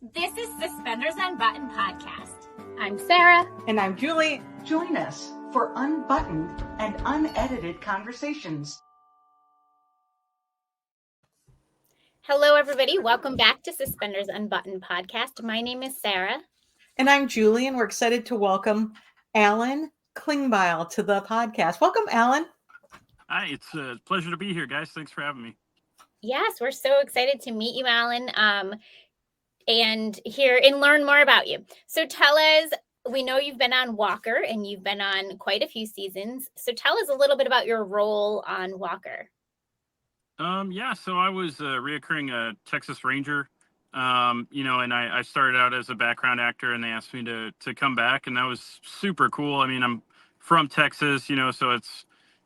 This is Suspenders Unbuttoned podcast. I'm Sarah. And I'm Julie. Join us for unbuttoned and unedited conversations. Hello, everybody. Welcome back to Suspenders Unbuttoned podcast. My name is Sarah. And I'm Julie, and we're excited to welcome Alan Kingbeil to the podcast. Welcome, Alan. Hi, it's a pleasure to be here, guys. Thanks for having me. Yes, we're so excited to meet you, Alan, and hear and learn more about you. So tell us, we know you've been on Walker and you've been on quite a few seasons. So tell us a little bit about your role on Walker. So I was a reoccurring Texas Ranger, and I started out as a background actor, and they asked me to come back, and that was super cool. I mean, I'm from Texas, so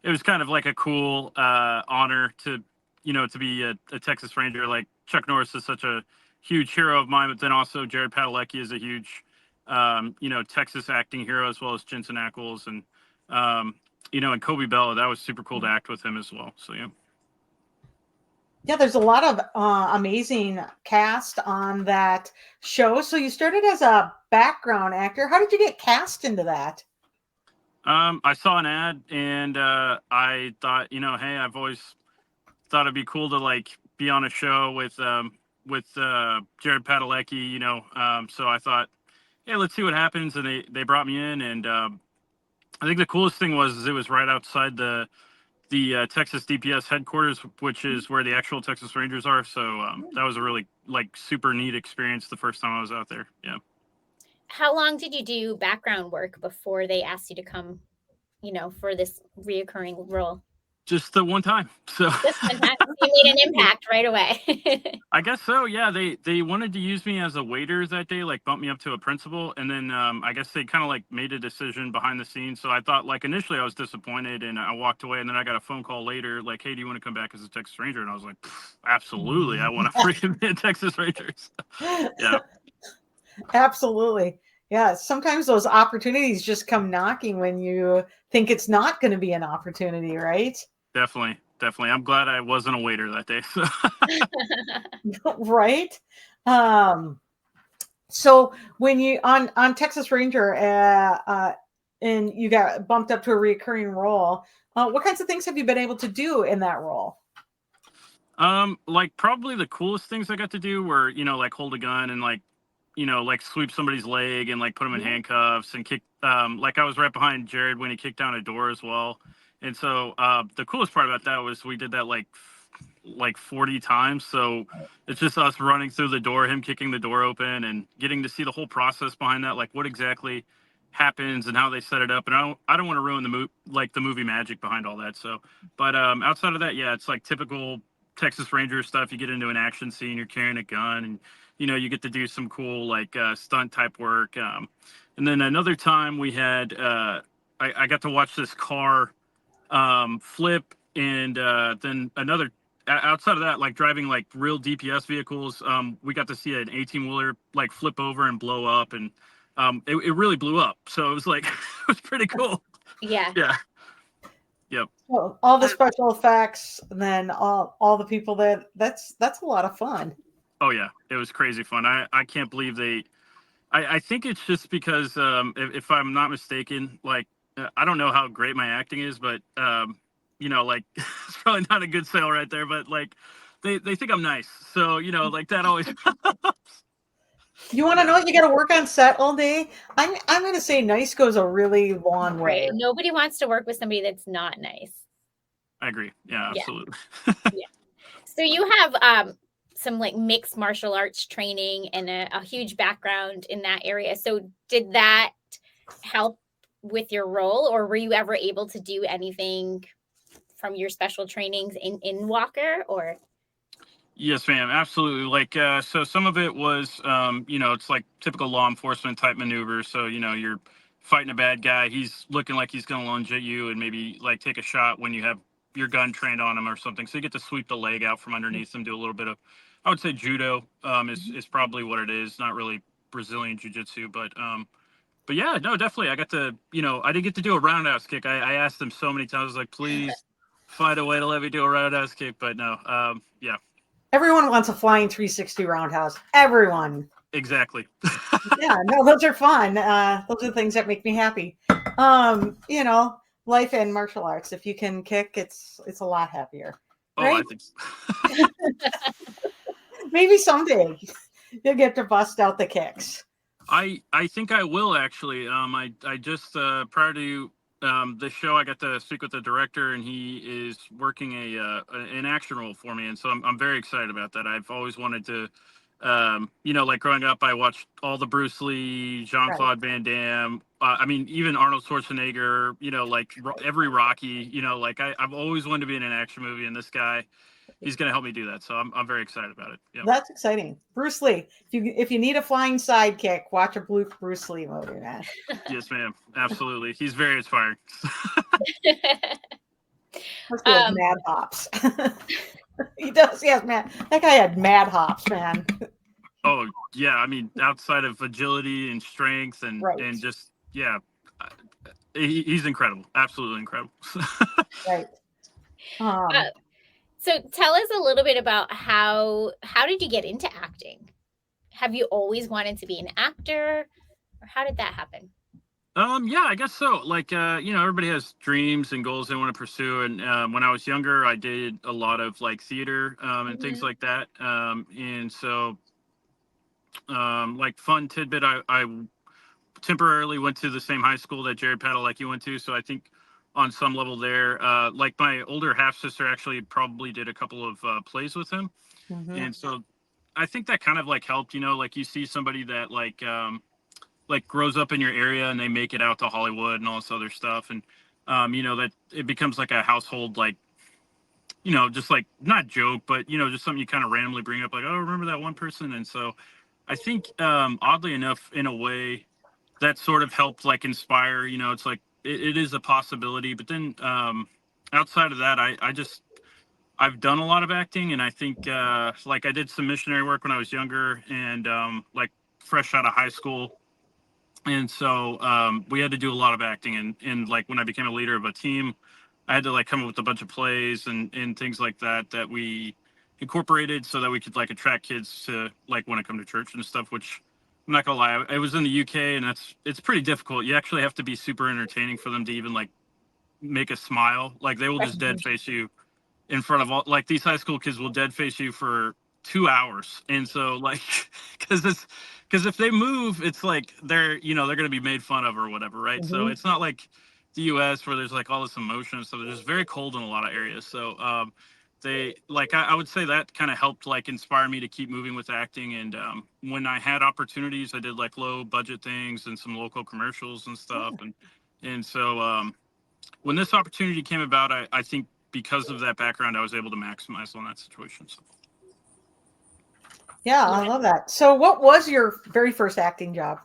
it was kind of like a cool honor to be a Texas Ranger. Like Chuck Norris is such a huge hero of mine, but then also Jared Padalecki is a huge, Texas acting hero, as well as Jensen Ackles and Kobe Bella. That was super cool to act with him as well. So, yeah. Yeah, there's a lot of amazing cast on that show. So you started as a background actor. How did you get cast into that? I saw an ad and I thought, hey, I've always thought it'd be cool to be on a show with Jared Padalecki, so I thought, hey, let's see what happens. And they brought me in, and I think the coolest thing was it was right outside the Texas DPS headquarters, which is where the actual Texas Rangers are. So that was a really super neat experience the first time I was out there. Yeah. How long did you do background work before they asked you to come, for this reoccurring role? Just the one time. So just one time. You made an impact right away. I guess so. Yeah. They wanted to use me as a waiter that day, bump me up to a principal. And then I guess they kind of made a decision behind the scenes. So I thought initially I was disappointed and I walked away, and then I got a phone call later hey, do you want to come back as a Texas Ranger? And I was like, absolutely. I want to freaking be a Texas Rangers. Yeah. Absolutely. Yeah. Sometimes those opportunities just come knocking when you think it's not going to be an opportunity, right? Definitely. I'm glad I wasn't a waiter that day. So. Right. So when you on Texas Ranger and you got bumped up to a recurring role, what kinds of things have you been able to do in that role? Probably the coolest things I got to do were, hold a gun and sweep somebody's leg and put them in handcuffs and kick. I was right behind Jared when he kicked down a door as well. And so the coolest part about that was we did that like 40 times. So it's just us running through the door, him kicking the door open, and getting to see the whole process behind that, what exactly happens and how they set it up. And I don't want to ruin the movie magic behind all that. So, but outside of that, yeah, it's typical Texas Ranger stuff. You get into an action scene, you're carrying a gun, and you get to do some cool stunt type work. And then another time we had I got to watch this car flip, and then another outside of that, driving real DPS vehicles, we got to see an 18-wheeler flip over and blow up, and it really blew up. So it was it was pretty cool. Yeah. Yep. Well, all the special effects, and then all the people that's a lot of fun. Oh yeah, it was crazy fun. I can't believe I think it's just because if I'm not mistaken, I don't know how great my acting is, but it's probably not a good sale right there, but they think I'm nice. So, that always You want to know you got to work on set all day? I'm going to say nice goes a really long way. Right. Nobody wants to work with somebody that's not nice. I agree. Yeah, absolutely. Yeah. So you have some mixed martial arts training and a huge background in that area. So did that help with your role, or were you ever able to do anything from your special trainings in Walker, or? Yes, ma'am. Absolutely. So some of it was, it's typical law enforcement type maneuvers. So, you're fighting a bad guy. He's looking like he's going to lunge at you and maybe take a shot when you have your gun trained on him or something. So you get to sweep the leg out from underneath him, do a little bit of, I would say judo is probably what it is. Not really Brazilian jiu-jitsu, but yeah, no, definitely. I got to, I didn't get to do a roundhouse kick. I asked them so many times, please find a way to let me do a roundhouse kick. But no, yeah. Everyone wants a flying 360 roundhouse. Everyone. Exactly. Yeah, no, those are fun. Those are the things that make me happy. You know, life and martial arts. If you can kick, it's a lot happier, Oh, I right? think so. Maybe someday you'll get to bust out the kicks. I think I will actually. I just prior to the show, I got to speak with the director, and he is working an action role for me, and so I'm very excited about that. I've always wanted to, like growing up, I watched all the Bruce Lee, Jean Right. Claude Van Damme. I mean, even Arnold Schwarzenegger. Like every Rocky. Like I've always wanted to be in an action movie, and this guy, he's going to help me do that. So I'm very excited about it. Yeah. That's exciting. Bruce Lee. If you need a flying sidekick, watch a Bruce Lee movie, man. Yes, ma'am. Absolutely. He's very inspiring. Especially with mad hops. He does, yes, man. That guy had mad hops, man. Oh yeah, I mean, outside of agility and strength Right. and just yeah, uh, he's incredible, absolutely incredible. Right. So tell us a little bit about how did you get into acting? Have you always wanted to be an actor, or how did that happen? Yeah, I guess so. Like, everybody has dreams and goals they want to pursue. And when I was younger, I did a lot of like theater and things like that. And so, like, fun tidbit, I temporarily went to the same high school that Jared Paddle, like you went to. So I think on some level there, like my older half sister actually probably did a couple of plays with him. Mm-hmm. And so I think that kind of like helped, like you see somebody that like grows up in your area and they make it out to Hollywood and all this other stuff. And, that it becomes like a household, like, just like not joke, but, just something you kind of randomly bring up like, oh, remember that one person. And so I think, oddly enough, in a way that sort of helped like inspire, it's like, it is a possibility, but then, outside of that, I've done a lot of acting, and I think like I did some missionary work when I was younger and like fresh out of high school. And so we had to do a lot of acting, and like when I became a leader of a team, I had to like come up with a bunch of plays and things like that we incorporated so that we could like attract kids to like want to come to church and stuff, which I'm not gonna lie, I was in the UK, and it's pretty difficult. You actually have to be super entertaining for them to even like make a smile. Like they will just dead face you in front of all, like these high school kids will dead face you for 2 hours. And so like because if they move, it's like they're going to be made fun of or whatever, right? So it's not like the US where there's like all this emotion and stuff. They're just very cold in a lot of areas. So they like I would say that kind of helped like inspire me to keep moving with acting. And when I had opportunities, I did like low budget things and some local commercials and stuff. And so when this opportunity came about, I think because of that background, I was able to maximize on that situation. So. Yeah, I love that. So what was your very first acting job?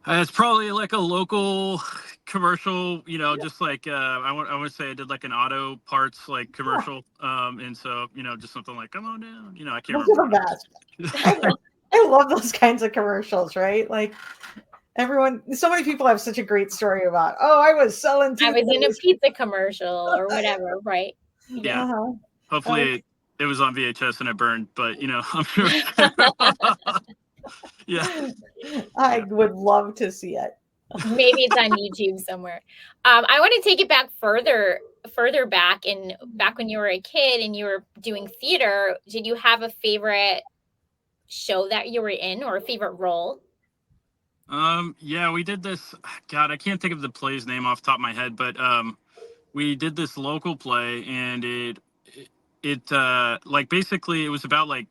It's probably like a local commercial, just like I want to say I did like an auto parts like commercial, and so just something like come on down, I can't Those remember. are the best. I love those kinds of commercials, right? Like everyone, so many people have such a great story about. Oh, I was selling. I was in a pizza commercial or whatever, right? Yeah. Uh-huh. Hopefully it was on VHS and it burned, but I'm sure. Yeah. I would love to see it. Maybe it's on YouTube somewhere. I want to take it back further back, and back when you were a kid and you were doing theater. Did you have a favorite show that you were in, or a favorite role? Yeah, we did this. God, I can't think of the play's name off the top of my head, but we did this local play, and it like basically it was about like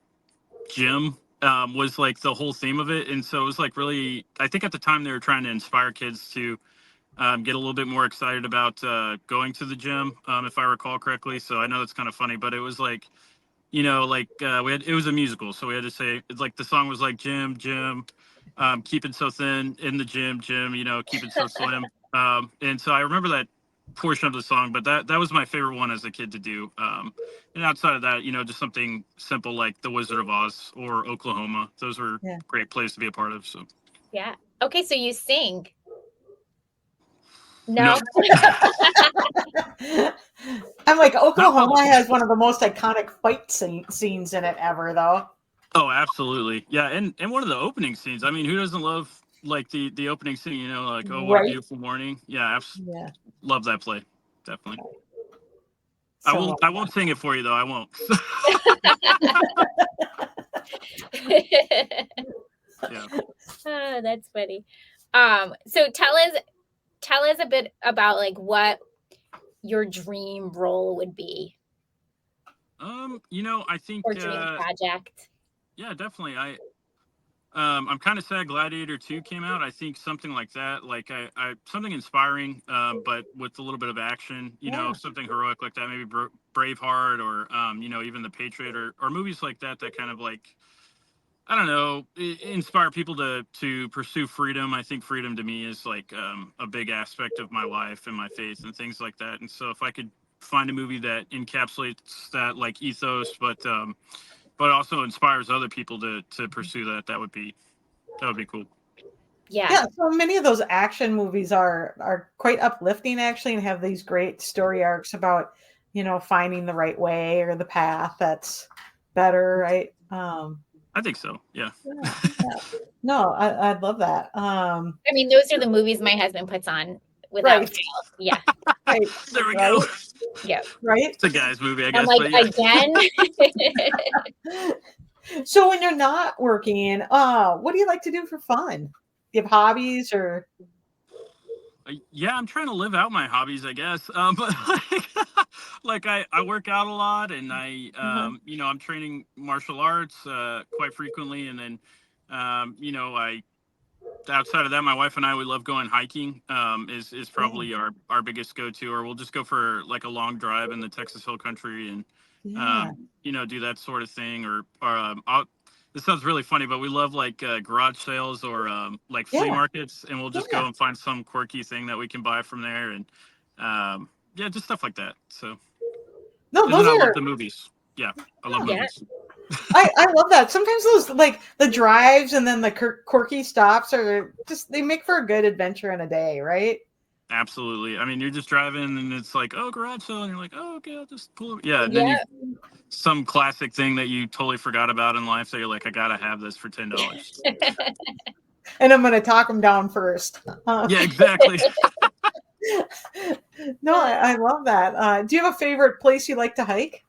gym was like the whole theme of it. And so it was like really, I think at the time they were trying to inspire kids to get a little bit more excited about going to the gym, if I recall correctly. So I know that's kind of funny, but it was like, it was a musical. So we had to say, it's like the song was like gym, keep it so thin in the gym, keep it so slim. And so I remember that portion of the song, but that was my favorite one as a kid to do. And outside of that, just something simple like The Wizard of Oz or Oklahoma. Those were great plays to be a part of. So Yeah. Okay, so you sing. No. I'm like, Not well. Oklahoma has one of the most iconic fight scenes in it ever, though. Oh, absolutely. Yeah, and one of the opening scenes. I mean, who doesn't love like the opening scene? You know, like oh, what a Right? beautiful morning. Yeah, Yeah. love that play. Definitely. So I won't sing it for you though. I won't. Yeah. Oh, that's funny. So tell us a bit about like what your dream role would be You know, I think or dream project. yeah, definitely. I'm kind of sad Gladiator 2 came out. I think something like that, like I something inspiring, but with a little bit of action, you know, Yeah. something heroic like that, maybe Braveheart or, you know, even The Patriot or movies like that, that kind of like, I don't know, inspire people to pursue freedom. I think freedom to me is like a big aspect of my life and my faith and things like that. And so if I could find a movie that encapsulates that like ethos, but also inspires other people to pursue that, that would be cool. Yeah, so many of those action movies are quite uplifting actually, and have these great story arcs about, you know, finding the right way or the path that's better, right? I think so. Yeah. Yeah. No, I love that. I mean, those are the movies my husband puts on without Right. fail. Yeah. Right. There we Right. go. Yeah. Right. It's a guy's movie, I I'm guess. like, But yeah. again. So when you're not working, what do you like to do for fun? Do you have hobbies or? Yeah, I'm trying to live out my hobbies, I guess. But like I work out a lot, and you know, I'm training martial arts quite frequently, and then you know, outside of that, my wife and I, we love going hiking. Is probably our biggest go-to, or we'll just go for like a long drive in the Texas Hill Country and you know, do that sort of thing. This sounds really funny, but we love like garage sales or like flea markets, and we'll just go and find some quirky thing that we can buy from there, and yeah, just stuff like that. So, No, and then those I love are. the movies. Yeah, I love Yeah. movies. I love that. Sometimes those like the drives and then the quirky stops are just they make for a good adventure in a day, right? Absolutely. I mean, you're just driving, and it's like, oh, garage sale, and you're like, oh, okay, I'll just pull it. Yeah, and then Yeah. some classic thing that you totally forgot about in life, that you're like, I gotta have this for $10. And I'm going to talk them down first. Yeah, exactly. No, I love that. Do you have a favorite place you like to hike?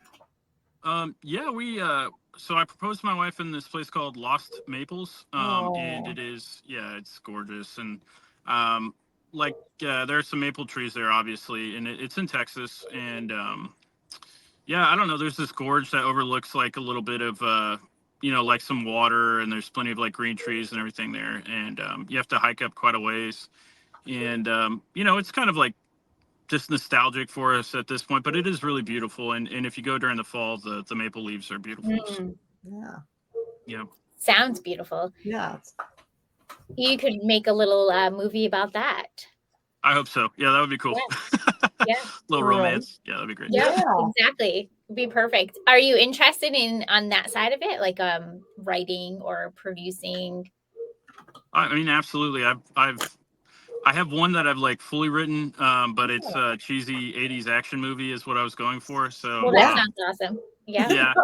Yeah, so I proposed to my wife in this place called Lost Maples. And it is, yeah, it's gorgeous. And like there are some maple trees there, obviously, and it's in Texas. And yeah, I don't know, there's this gorge that overlooks like a little bit of you know, like some water, and there's plenty of like green trees and everything there. And you have to hike up quite a ways. And you know, it's kind of like just nostalgic for us at this point, but it is really beautiful. And if you go during the fall, the maple leaves are beautiful. Mm. Yeah. Yeah. Sounds beautiful. Yeah. You could make a little movie about that. I hope so. Yeah, that would be cool. Yeah. Little romance. Yeah, that'd be great. Yeah, exactly. Be perfect. Are you interested in on that side of it, like writing or producing? I mean, absolutely. I have one that I've like fully written, but it's a cheesy 80s action movie is what I was going for. So Well, that sounds awesome. Yeah. Yeah,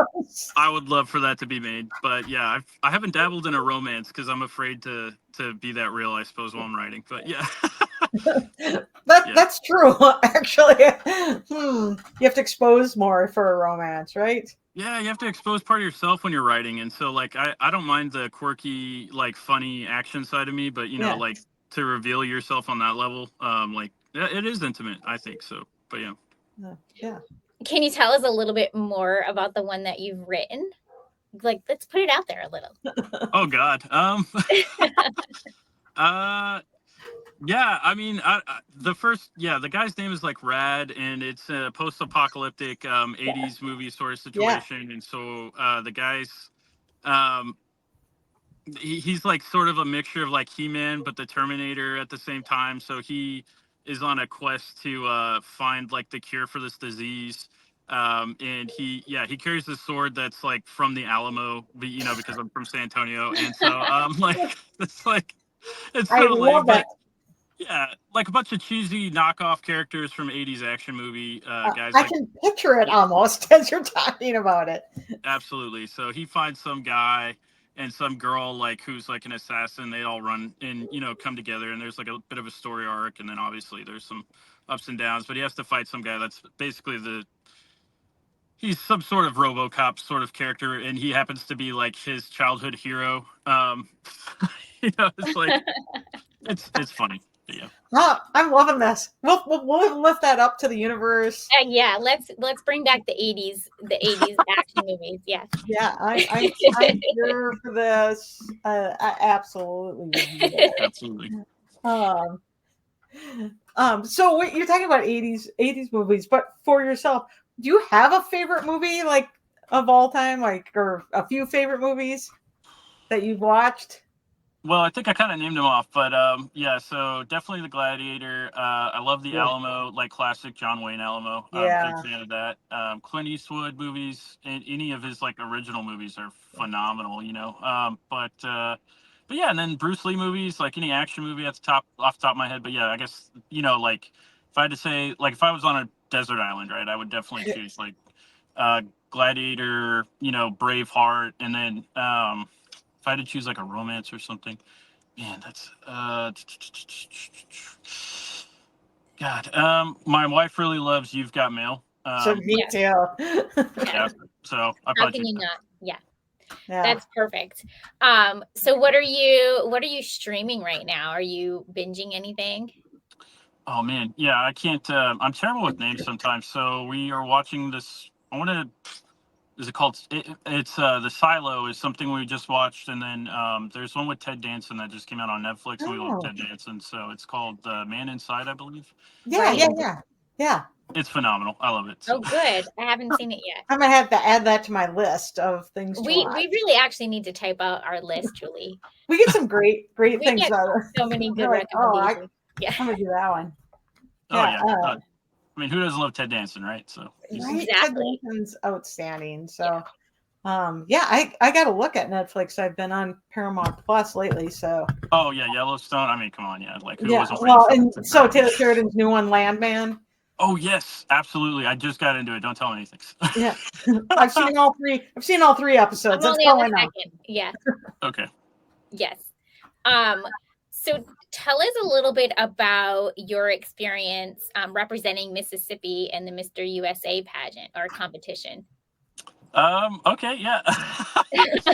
I would love for that to be made. But yeah, I haven't dabbled in a romance because I'm afraid to be that real, I suppose, while I'm writing. But yeah. That's true, actually. You have to expose more for a romance, right? Yeah, you have to expose part of yourself when you're writing. And so like I don't mind the quirky, like funny action side of me, but you know, like to reveal yourself on that level, like it is intimate, I think so. But yeah. Yeah. Can you tell us a little bit more about the one that you've written? Like, let's put it out there a little. Oh God. Yeah, I mean, the guy's name is like Rad, and it's a post-apocalyptic 80s movie sort of situation. And so the guy's he's like sort of a mixture of like He-Man but the Terminator at the same time. So he is on a quest to find like the cure for this disease. And he carries this sword that's like from the Alamo, you know, because I'm from San Antonio. And so like it's like it's I so lame, love that. Yeah, like a bunch of cheesy knockoff characters from 80s action movie guys. I Like, can picture it almost as you're talking about it. absolutely. So he finds some guy and some girl like who's like an assassin. They all run and come together, and there's like a bit of a story arc, and then obviously there's some ups and downs. But he has to fight some guy that's basically he's some sort of RoboCop sort of character, and he happens to be like his childhood hero. It's like it's funny. But yeah. Oh, I'm loving this. We'll lift that up to the universe. Yeah, let's bring back the 80s action movies. Yes. Yeah, I'm here for this. I absolutely would do that. Absolutely. So you're talking about 80s movies, but for yourself, do you have a favorite movie like of all time, like, or a few favorite movies that you've watched? Well, I think I kind of named them off, but yeah. So definitely the Gladiator. I love the Alamo, like classic John Wayne Alamo. Yeah. Big fan of that. Clint Eastwood movies and any of his like original movies are phenomenal. But yeah, and then Bruce Lee movies, like any action movie off the top of my head. But yeah, I guess like if I had to say, like if I was on a desert island, right, I would definitely choose like Gladiator, Braveheart, and then if I had to choose like a romance or something, man, that's God. My wife really loves You've Got Mail. So me too. Yeah. So I How probably can you choose that. not? Yeah. Yeah. That's perfect. So what are you streaming right now? Are you binging anything? Oh man, yeah, I can't. I'm terrible with names sometimes. So we are watching this. I want to. Is it called? It's The Silo is something we just watched, and then there's one with Ted Danson that just came out on Netflix, and we love Ted Danson. So it's called Man Inside, I believe. Yeah, Right. yeah. It's phenomenal. I love it. So. Oh, good. I haven't seen it yet. I'm gonna have to add that to my list of things to watch. We really actually need to type out our list, Julie. We get some great We things get out of so many good like, recommendations. I'm gonna do that one. Oh yeah. I mean, who doesn't love Ted Danson, right? So right? Exactly. Ted Danson's outstanding. So I got to look at Netflix. I've been on Paramount Plus lately, so. Oh yeah, Yellowstone. I mean, come on, yeah. Like who wasn't? Well, and so Taylor Sheridan's new one, Landman. Oh yes, absolutely. I just got into it. Don't tell me anything. Yeah, I've seen all three episodes. I'm only on the second. Yeah. Okay. Yes. So tell us a little bit about your experience representing Mississippi in the Mr. USA pageant or competition. Okay. Yeah. It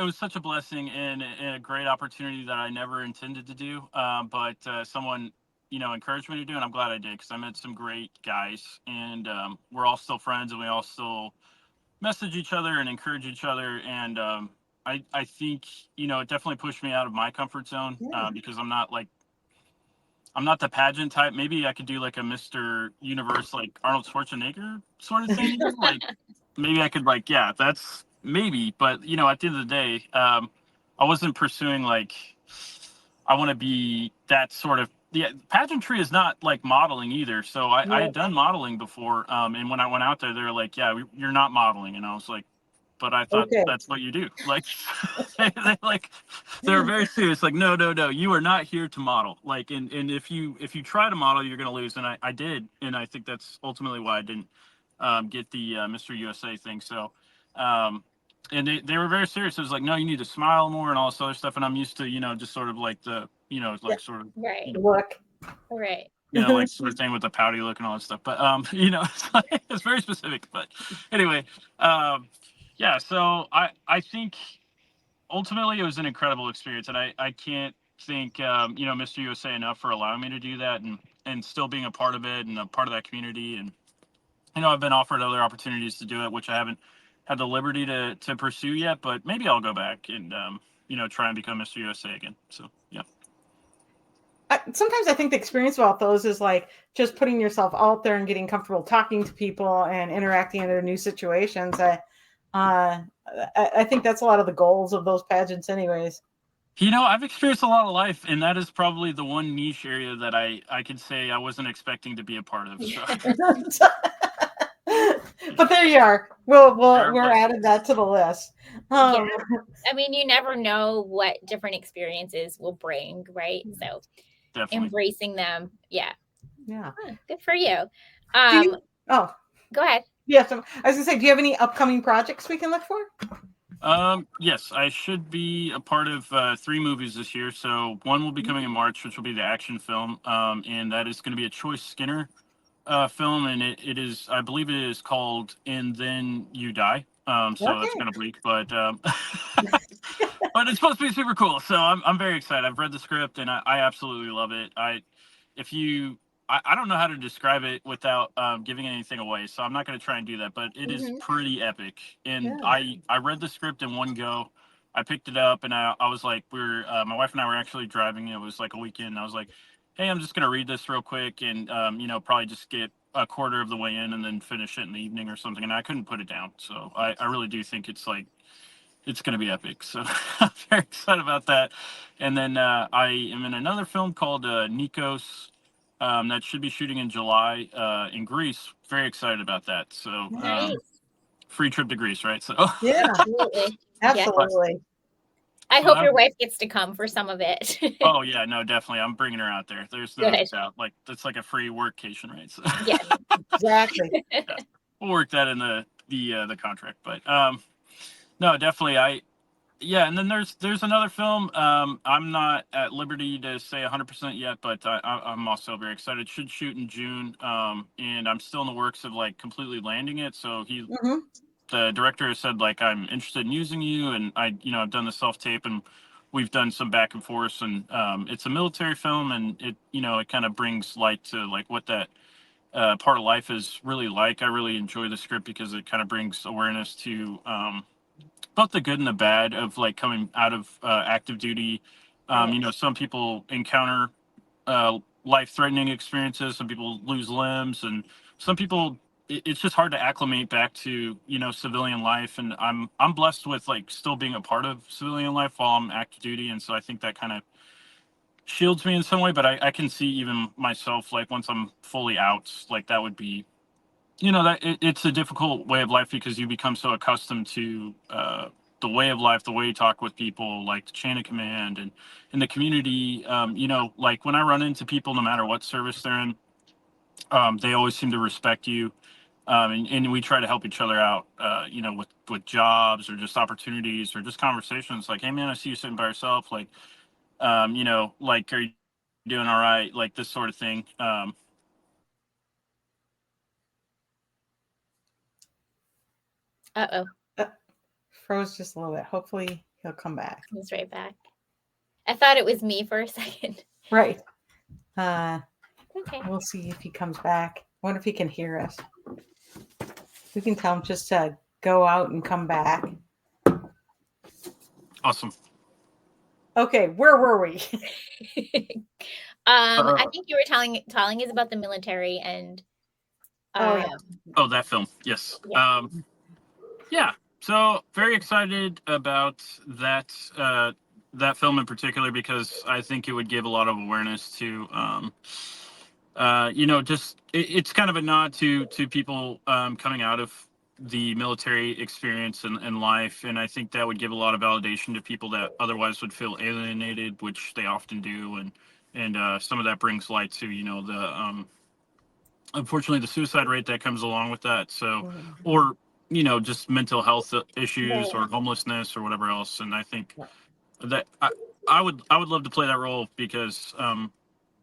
was such a blessing and a great opportunity that I never intended to do. But someone, encouraged me to do, and I'm glad I did because I met some great guys, and we're all still friends, and we all still message each other and encourage each other. And I think, it definitely pushed me out of my comfort zone because I'm not the pageant type. Maybe I could do like a Mr. Universe, like Arnold Schwarzenegger sort of thing. Like maybe I could that's maybe. But, at the end of the day, I wasn't pursuing like, I want to be that sort of, pageantry is not like modeling either. So I had done modeling before. And when I went out there, they were like, yeah, you're not modeling. And I was like, but I thought that's what you do. Like, they're very serious. Like, no, you are not here to model. Like, and if you try to model, you're going to lose. And I did. And I think that's ultimately why I didn't get the Mr. USA thing. So, and they were very serious. It was like, no, you need to smile more and all this other stuff. And I'm used to, just sort of like the, sort of right. Look. Right. Like sort of thing with the pouty look and all that stuff. But, it's very specific. But anyway, yeah, so I think ultimately it was an incredible experience, and I can't thank Mr. USA enough for allowing me to do that and still being a part of it and a part of that community. And I've been offered other opportunities to do it, which I haven't had the liberty to pursue yet, but maybe I'll go back and try and become Mr. USA again. So yeah. Sometimes I think the experience about those is like just putting yourself out there and getting comfortable talking to people and interacting under new situations. I think that's a lot of the goals of those pageants anyways. I've experienced a lot of life, and that is probably the one niche area that I could say I wasn't expecting to be a part of. So. But there you are. We're Very adding that to the list. Yeah. I mean, you never know what different experiences will bring, right? So definitely. embracing them. Yeah. Yeah. Oh, good for you. Do you, oh, Go ahead. yes. I was gonna say, do you have any upcoming projects we can look for? Yes, I should be a part of 3 movies this year. So one will be coming in March, which will be the action film, and that is going to be a Choice Skinner film, and it is, I believe it is called "And Then You Die." So that's Okay. kind of bleak, but but it's supposed to be super cool. So I'm very excited. I've read the script and I absolutely love it. If you I don't know how to describe it without giving anything away, so I'm not going to try and do that. But it is pretty epic, and Yeah. I read the script in one go. I picked it up and I was like, my wife and I were actually driving. It was like a weekend. And I was like, hey, I'm just going to read this real quick and probably just get a quarter of the way in and then finish it in the evening or something. And I couldn't put it down. So I really do think it's going to be epic. So I'm very excited about that. And then I am in another film called Nikos that should be shooting in July in Greece. Very excited about that. So Nice. free trip to Greece, right? So Yeah. Absolutely. Absolutely. I So hope your wife gets to come for some of it. oh yeah, no, definitely. I'm bringing her out there. There's no Good. doubt. Like it's like a free workcation, right? So Yes. Exactly. yeah, we'll work that in the contract. But no, definitely. Yeah, and then there's another film. I'm not at liberty to say 100% yet, but I'm also very excited. It should shoot in June, and I'm still in the works of like completely landing it. So the director has said like I'm interested in using you, and I've done the self tape, and we've done some back and forth, and it's a military film, and it kind of brings light to like what that part of life is really like. I really enjoy the script because it kind of brings awareness to. Both the good and the bad of like coming out of active duty. Some people encounter life-threatening experiences. Some people lose limbs, and some people it's just hard to acclimate back to civilian life. And I'm blessed with like still being a part of civilian life while I'm active duty, and so I think that kind of shields me in some way. But I can see even myself like once I'm fully out, like that would be that it's a difficult way of life because you become so accustomed to the way of life, the way you talk with people, like the chain of command and in the community. Like when I run into people, no matter what service they're in, they always seem to respect you. And we try to help each other out, with jobs or just opportunities or just conversations. Like, hey man, I see you sitting by yourself. Like, like, are you doing all right? Like this sort of thing. Uh-oh. Froze just a little bit. Hopefully he'll come back. He's right back. I thought it was me for a second. Right. Okay. We'll see if he comes back. I wonder if he can hear us. We can tell him just to go out and come back. Awesome. Okay, where were we? I think you were telling us about the military and that film. Yes. Yeah. So very excited about that that film in particular because I think it would give a lot of awareness to it's kind of a nod to people coming out of the military experience and life, and I think that would give a lot of validation to people that otherwise would feel alienated, which they often do, and some of that brings light to the unfortunately the suicide rate that comes along with that. So or just mental health issues or homelessness or whatever else. And I think that I would love to play that role because I'm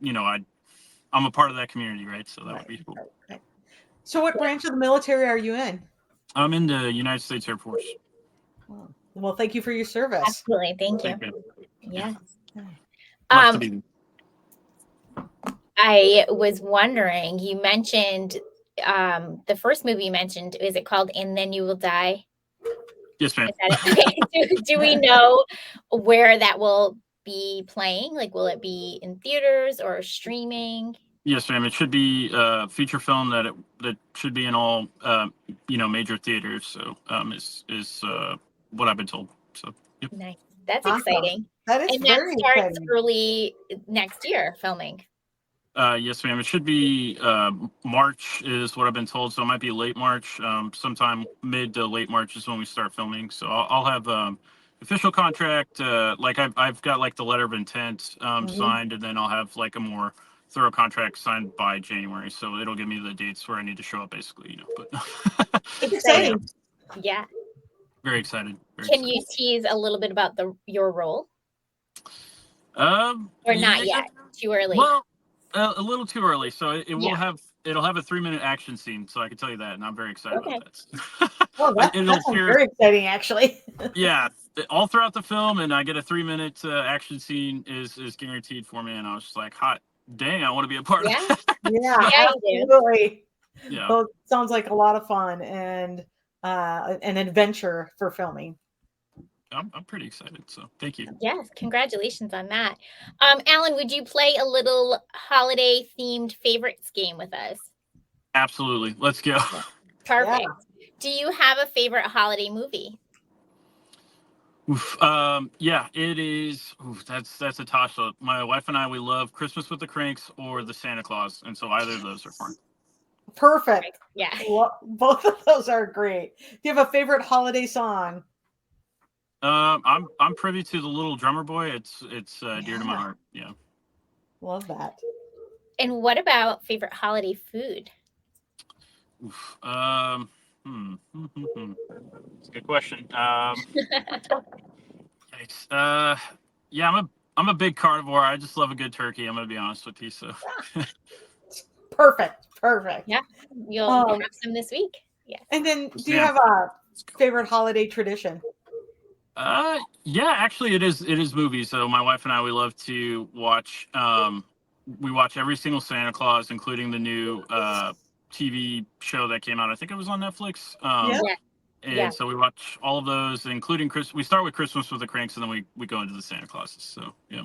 a part of that community, right? So that would be cool. Right. So what branch of the military are you in? I'm in the United States Air Force. Well, thank you for your service. Absolutely. Thank you. Yes. I was wondering, you mentioned the first movie you mentioned, is it called And Then You Will Die? Yes, ma'am. Okay. Do we know where that will be playing? Like, will it be in theaters or streaming? Yes, ma'am. It should be a feature film that should be in all major theaters. So is what I've been told. So yep. Nice. That's exciting. That is and very that starts exciting. early next year filming. Yes, ma'am. It should be March is what I've been told, so it might be late March. Sometime mid to late March is when we start filming. So I'll have official contract. Like I've got like the letter of intent signed, and then I'll have like a more thorough contract signed by January. So it'll give me the dates where I need to show up, basically. You know, but It's exciting. Yeah. very excited. Very Can excited. you tease a little bit about your role? Or not yet? Too early. Well, a little too early. So it'll Yeah. have a 3-minute action scene. So I can tell you that, and I'm very excited Okay. about that. Oh, that sounds very exciting, actually. Yeah, all throughout the film, and I get a 3-minute action scene is guaranteed for me, and I was just like, hot dang, I want to be a part of that. Yeah, Yeah, you do. absolutely. Yeah. So it sounds like a lot of fun and an adventure for filming. I'm pretty excited. So thank you. Yes, congratulations on that. Alan, would you play a little holiday themed favorites game with us? Absolutely. Let's go. Perfect. Yeah. Do you have a favorite holiday movie? Oof, yeah, it is. Oof, that's a toss up. My wife and I, we love Christmas with the Cranks or the Santa Claus, and so either of those are fun. Perfect. Yeah. Well, both of those are great. Do you have a favorite holiday song? I'm privy to the Little Drummer Boy. It's dear to my heart. Yeah. Love that. And what about favorite holiday food? Oof, It's a good question. Yeah, I'm a big carnivore. I just love a good turkey. I'm gonna be honest with you. So. Perfect. Yeah, you'll have some this week. Yeah. And then, do you have a favorite holiday tradition? Yeah, actually, it is movies. So my wife and I, we love to watch. We watch every single Santa Claus, including the new TV show that came out. I think it was on Netflix. And so we watch all of those, including Chris. We start with Christmas with the Cranks, and then we go into the Santa Clauses. So yeah.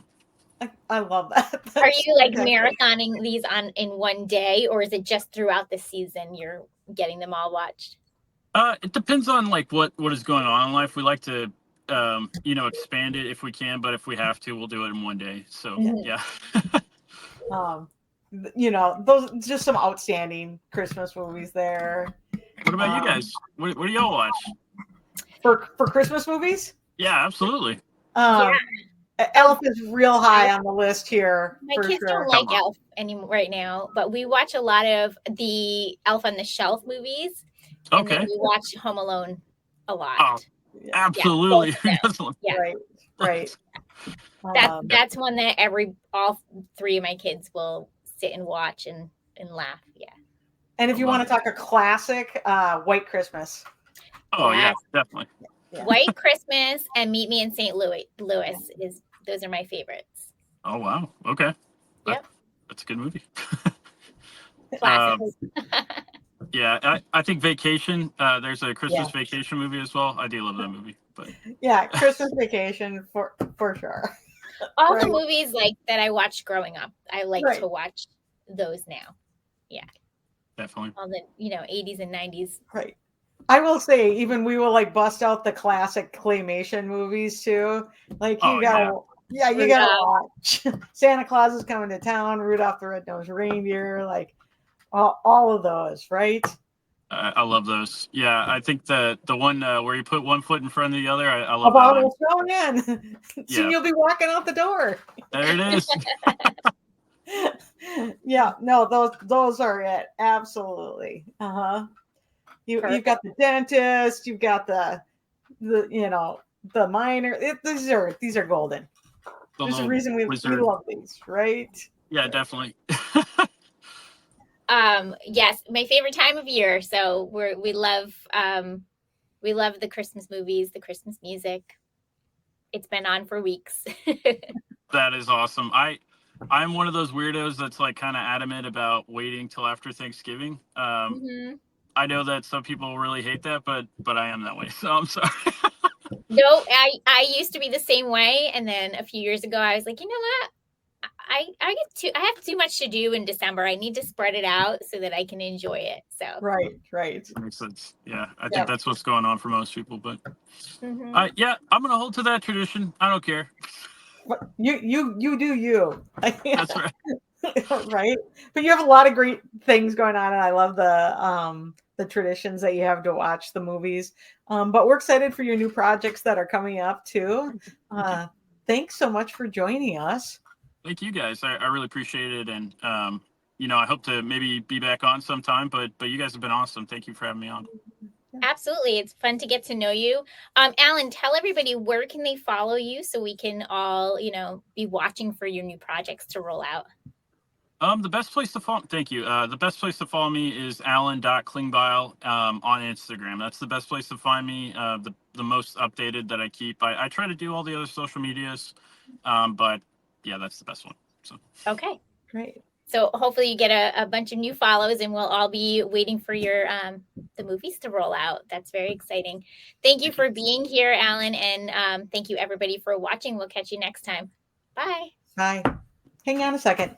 I love that. Are you like marathoning these in one day, or is it just throughout the season you're getting them all watched? It depends on like what is going on in life. We like to expand it if we can, but if we have to, we'll do it in one day. So yeah. Those just some outstanding Christmas movies there. What about you guys? What do y'all watch for Christmas movies? Yeah, absolutely. Elf is real high on the list here. My kids don't like Elf anymore right now, but we watch a lot of the Elf on the Shelf movies. Okay. And then we watch Home Alone a lot. Oh, absolutely. Yeah. Right. That's one that all three of my kids will sit and watch and laugh. Yeah. And if you want to talk a classic, White Christmas. Oh yeah, definitely. Yeah. White Christmas and Meet Me in St. Louis those are my favorites. Oh wow. Okay. Yep. That's a good movie. Classics. Yeah, I think Vacation. There's a Christmas Vacation movie as well. I do love that movie. But yeah, Christmas Vacation for sure. All the movies like that I watched growing up, I like to watch those now. Yeah, definitely. All the 80s and 90s. Right. I will say, even we will like bust out the classic claymation movies too. Like you gotta watch Santa Claus is Coming to Town, Rudolph the Red-Nosed Reindeer, like all of those, right? I love those. Yeah, I think the one where you put one foot in front of the other, I love that one. In. Soon you'll be walking out the door. There it is. Yeah, no, those are it. Absolutely. You've got the dentist, you've got the miner. These are golden. There's a reason we love these, right? Yeah, definitely. Yes, my favorite time of year. So we love the Christmas movies, the Christmas music. It's been on for weeks. That is awesome. I'm one of those weirdos that's like kind of adamant about waiting till after Thanksgiving. I know that some people really hate that, but I am that way. So I'm sorry. No, I used to be the same way, and then a few years ago, I was like, you know what? I have too much to do in December. I need to spread it out so that I can enjoy it. So right. Makes sense. Yeah, I think that's what's going on for most people. But I'm gonna hold to that tradition. I don't care. You do you. That's right. Right? But you have a lot of great things going on, and I love the traditions that you have to watch the movies. But we're excited for your new projects that are coming up too. Thanks so much for joining us. Thank you guys. I really appreciate it, and I hope to maybe be back on sometime. But you guys have been awesome. Thank you for having me on. Absolutely. It's fun to get to know you. Alan, tell everybody, where can they follow you so we can all, be watching for your new projects to roll out? The best place to follow. Thank you. The best place to follow me is Alan.Klingbeil on Instagram. That's the best place to find me. The most updated that I keep. I try to do all the other social medias, but yeah, that's the best one. So Okay, great. So hopefully you get a bunch of new follows, and we'll all be waiting for your the movies to roll out. That's very exciting. Thank you for being here, Alan, and thank you everybody for watching. We'll catch you next time. Bye. Bye. Hang on a second.